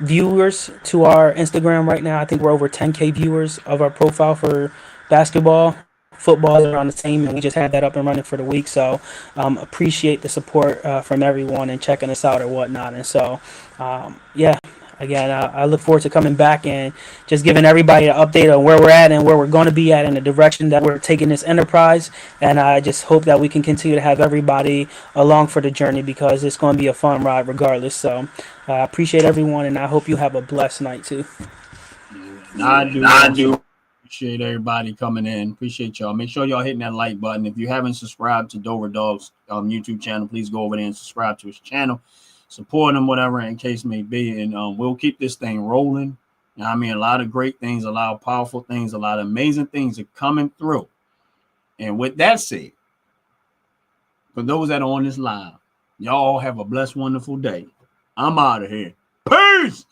Speaker 2: viewers to our Instagram right now. I think we're over 10K viewers of our profile for basketball. Football is around the same, and we just had that up and running for the week. So appreciate the support from everyone and checking us out or whatnot. And so again, I look forward to coming back and just giving everybody an update on where we're at and where we're going to be at in the direction that we're taking this enterprise. And I just hope that we can continue to have everybody along for the journey, because it's going to be a fun ride regardless. So I appreciate everyone, and I hope you have a blessed night too.
Speaker 1: I do. Appreciate everybody coming in. Appreciate y'all. Make sure y'all hitting that like button. If you haven't subscribed to Dawgs YouTube channel, please go over there and subscribe to his channel. Support him, whatever in case may be. And we'll keep this thing rolling. I mean, a lot of great things, a lot of powerful things, a lot of amazing things are coming through. And with that said, for those that are on this live, y'all have a blessed, wonderful day. I'm out of here. Peace.